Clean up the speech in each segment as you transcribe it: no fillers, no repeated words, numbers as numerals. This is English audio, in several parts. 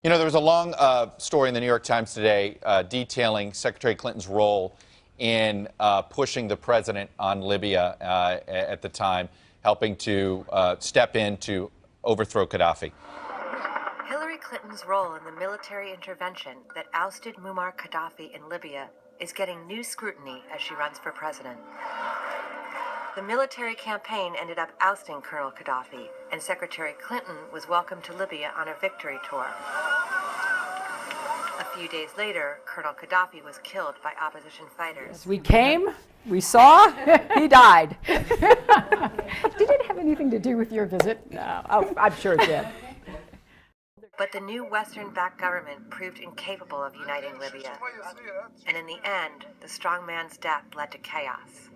You know, there was a long story in the New York Times today detailing Secretary Clinton's role in pushing the president on Libya at the time, helping to step in to overthrow Gaddafi. Hillary Clinton's role in the military intervention that ousted Muammar Gaddafi in Libya is getting new scrutiny as she runs for president. The military campaign ended up ousting Colonel Gaddafi, and Secretary Clinton was welcomed to Libya on a victory tour. A few days later, Colonel Gaddafi was killed by opposition fighters. We came, we saw, he died. Did it have anything to do with your visit? No, I'm sure it did. But the new Western-backed government proved incapable of uniting Libya. And in the end, the strong man's death led to chaos.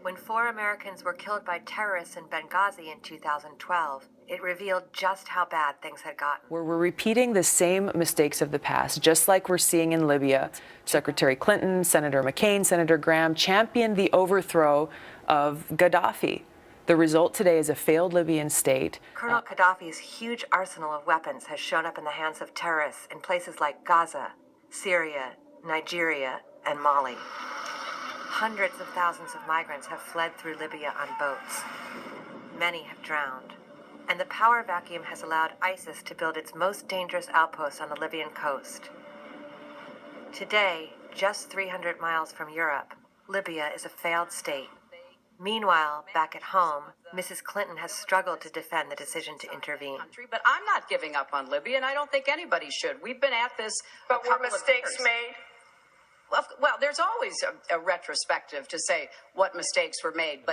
When 4 Americans were killed by terrorists in Benghazi in 2012, it revealed just how bad things had gotten. We're repeating the same mistakes of the past, just like we're seeing in Libya. Secretary Clinton, Senator McCain, Senator Graham championed the overthrow of Gaddafi. The result today is a failed Libyan state. Colonel Gaddafi's huge arsenal of weapons has shown up in the hands of terrorists in places like Gaza, Syria, Nigeria, and Mali. Hundreds of thousands of migrants have fled through Libya on boats. Many have drowned. And the power vacuum has allowed ISIS to build its most dangerous outposts on the Libyan coast. Today, just 300 miles from Europe, Libya is a failed state. Meanwhile, back at home, Mrs. Clinton has struggled to defend the decision to intervene. But I'm not giving up on Libya, and I don't think anybody should. We've been at this But were mistakes made? Well, there's always a retrospective to say what mistakes were made,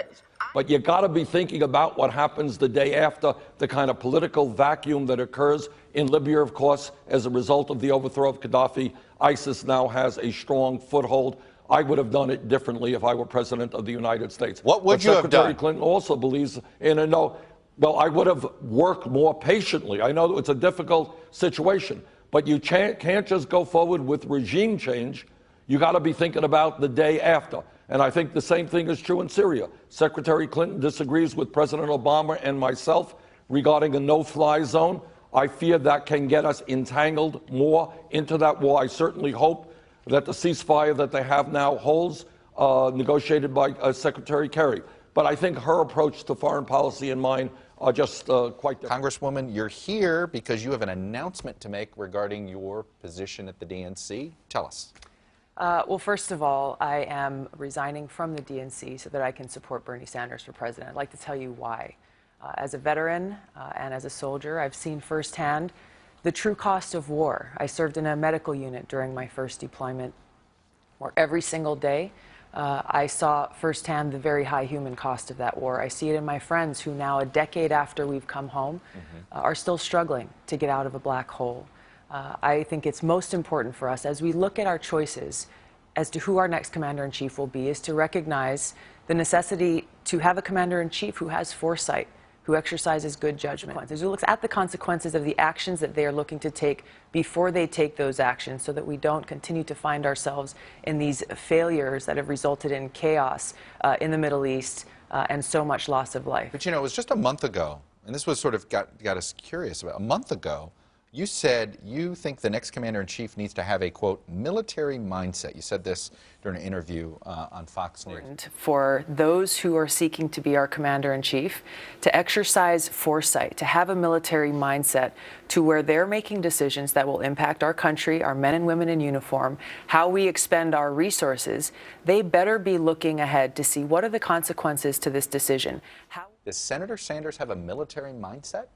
But you got to be thinking about what happens the day after, the kind of political vacuum that occurs in Libya, of course, as a result of the overthrow of Gaddafi. ISIS now has a strong foothold. I would have done it differently if I were president of the United States. What would you have done? Secretary Clinton also believes in well, I would have worked more patiently. I know that it's a difficult situation, but you can't just go forward with regime change. You got to be thinking about the day after. And I think the same thing is true in Syria. Secretary Clinton disagrees with President Obama and myself regarding a no-fly zone. I fear that can get us entangled more into that war. I certainly hope that the ceasefire that they have now holds, negotiated by Secretary Kerry. But I think her approach to foreign policy and mine are just quite different. Congresswoman, you're here because you have an announcement to make regarding your position at the DNC. Tell us. Well, first of all, I am resigning from the DNC so that I can support Bernie Sanders for president. I'd like to tell you why. As a veteran and as a soldier, I've seen firsthand the true cost of war. I served in a medical unit during my first deployment, where every single day I saw firsthand the very high human cost of that war. I see it in my friends who now, a decade after we've come home, are still struggling to get out of a black hole. I think it's most important for us, as we look at our choices as to who our next commander-in-chief will be, is to recognize the necessity to have a commander-in-chief who has foresight, who exercises good judgment, who looks at the consequences of the actions that they are looking to take before they take those actions, so that we don't continue to find ourselves in these failures that have resulted in chaos in the Middle East and so much loss of life. But you know, it was just a month ago, and this was sort of got us curious about. A month ago, you said you think the next commander-in-chief needs to have a, quote, military mindset. You said this during an interview on Fox News. For those who are seeking to be our commander-in-chief, to exercise foresight, to have a military mindset to where they're making decisions that will impact our country, our men and women in uniform, how we expend our resources, they better be looking ahead to see what are the consequences to this decision. Does Senator Sanders have a military mindset?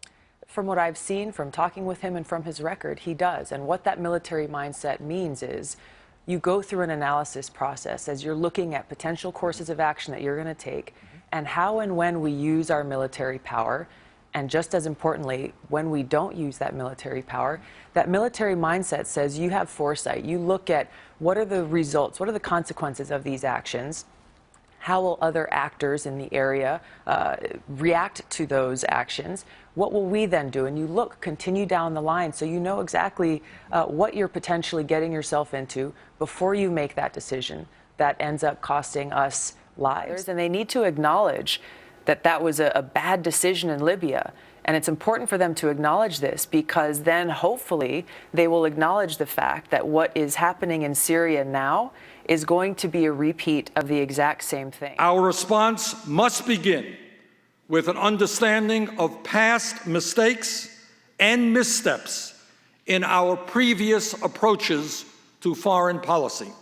From what I've seen, from talking with him and from his record, he does. And what that military mindset means is you go through an analysis process as you're looking at potential courses of action that you're going to take and how and when we use our military power. And just as importantly, when we don't use that military power, that military mindset says you have foresight. You look at what are the results, what are the consequences of these actions. How will other actors in the area react to those actions? What will we then do? And you continue down the line so you know exactly what you're potentially getting yourself into before you make that decision that ends up costing us lives. And they need to acknowledge that that was a bad decision in Libya. And it's important for them to acknowledge this, because then hopefully they will acknowledge the fact that what is happening in Syria now is going to be a repeat of the exact same thing. Our response must begin with an understanding of past mistakes and missteps in our previous approaches to foreign policy.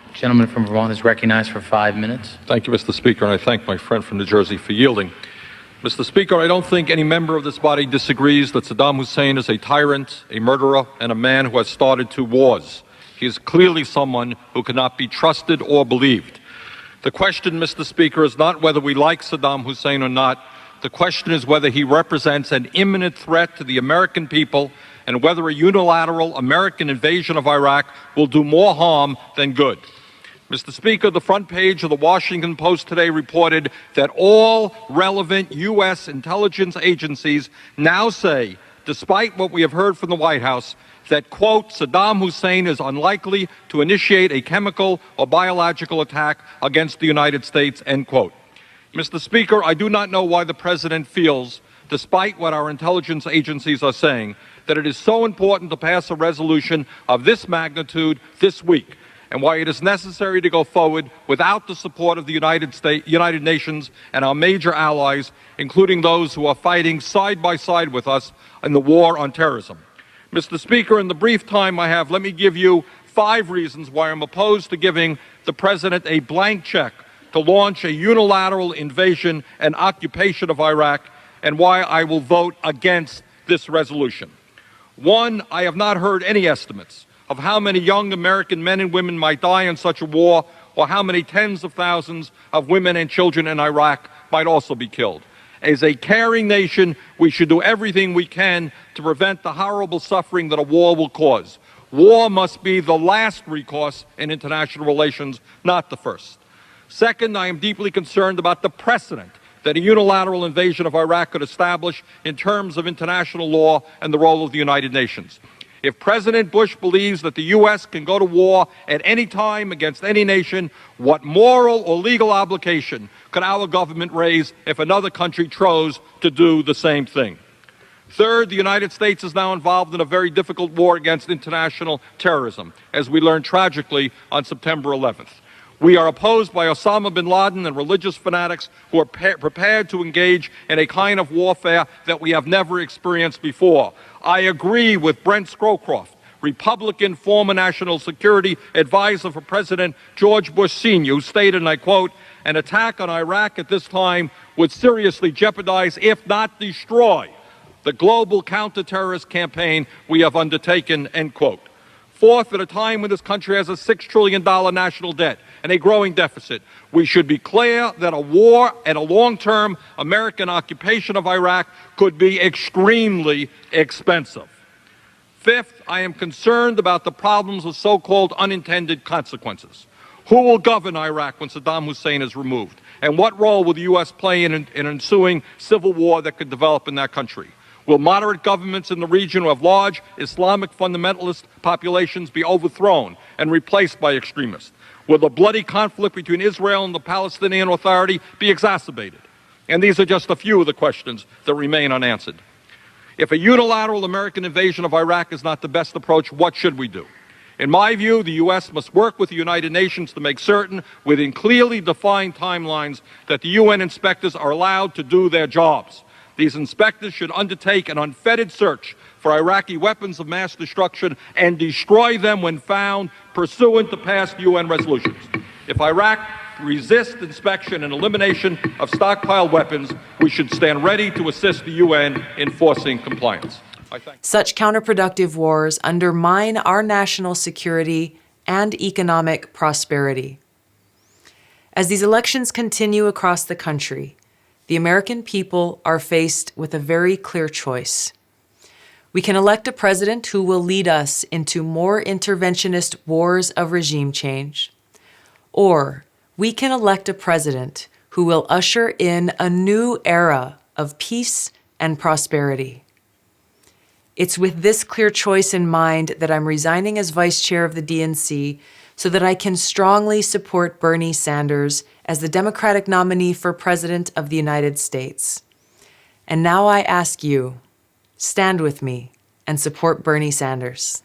The gentleman from Vermont is recognized for 5 minutes. Thank you, Mr. Speaker, and I thank my friend from New Jersey for yielding. Mr. Speaker, I don't think any member of this body disagrees that Saddam Hussein is a tyrant, a murderer, and a man who has started 2 wars. He is clearly someone who cannot be trusted or believed. The question, Mr. Speaker, is not whether we like Saddam Hussein or not. The question is whether he represents an imminent threat to the American people and whether a unilateral American invasion of Iraq will do more harm than good. Mr. Speaker, the front page of the Washington Post today reported that all relevant U.S. intelligence agencies now say, despite what we have heard from the White House, that, quote, Saddam Hussein is unlikely to initiate a chemical or biological attack against the United States, end quote. Mr. Speaker, I do not know why the President feels, despite what our intelligence agencies are saying, that it is so important to pass a resolution of this magnitude this week, and why it is necessary to go forward without the support of the United Nations and our major allies, including those who are fighting side by side with us in the war on terrorism. Mr. Speaker, in the brief time I have, let me give you 5 reasons why I'm opposed to giving the President a blank check to launch a unilateral invasion and occupation of Iraq, and why I will vote against this resolution. 1, I have not heard any estimates of how many young American men and women might die in such a war, or how many tens of thousands of women and children in Iraq might also be killed. As a caring nation, we should do everything we can to prevent the horrible suffering that a war will cause. War must be the last recourse in international relations, not the first. Second, I am deeply concerned about the precedent that a unilateral invasion of Iraq could establish in terms of international law and the role of the United Nations. If President Bush believes that the U.S. can go to war at any time against any nation, what moral or legal obligation could our government raise if another country chose to do the same thing? Third, the United States is now involved in a very difficult war against international terrorism, as we learned tragically on September 11th. We are opposed by Osama bin Laden and religious fanatics who are prepared to engage in a kind of warfare that we have never experienced before. I agree with Brent Scowcroft, Republican former National Security Advisor for President George Bush Sr., who stated, and I quote, an attack on Iraq at this time would seriously jeopardize, if not destroy, the global counterterrorist campaign we have undertaken, end quote. Fourth, at a time when this country has a $6 trillion national debt and a growing deficit, we should be clear that a war and a long-term American occupation of Iraq could be extremely expensive. Fifth, I am concerned about the problems of so-called unintended consequences. Who will govern Iraq when Saddam Hussein is removed? And what role will the U.S. play in an ensuing civil war that could develop in that country? Will moderate governments in the region who have large Islamic fundamentalist populations be overthrown and replaced by extremists? Will the bloody conflict between Israel and the Palestinian Authority be exacerbated? And these are just a few of the questions that remain unanswered. If a unilateral American invasion of Iraq is not the best approach, what should we do? In my view, the U.S. must work with the United Nations to make certain, within clearly defined timelines, that the UN inspectors are allowed to do their jobs. These inspectors should undertake an unfettered search for Iraqi weapons of mass destruction and destroy them when found, pursuant to past UN resolutions. If Iraq resists inspection and elimination of stockpiled weapons, we should stand ready to assist the UN in enforcing compliance. Such counterproductive wars undermine our national security and economic prosperity. As these elections continue across the country, the American people are faced with a very clear choice. We can elect a president who will lead us into more interventionist wars of regime change, or we can elect a president who will usher in a new era of peace and prosperity. It's with this clear choice in mind that I'm resigning as vice chair of the DNC so that I can strongly support Bernie Sanders as the Democratic nominee for President of the United States. And now I ask you, stand with me and support Bernie Sanders.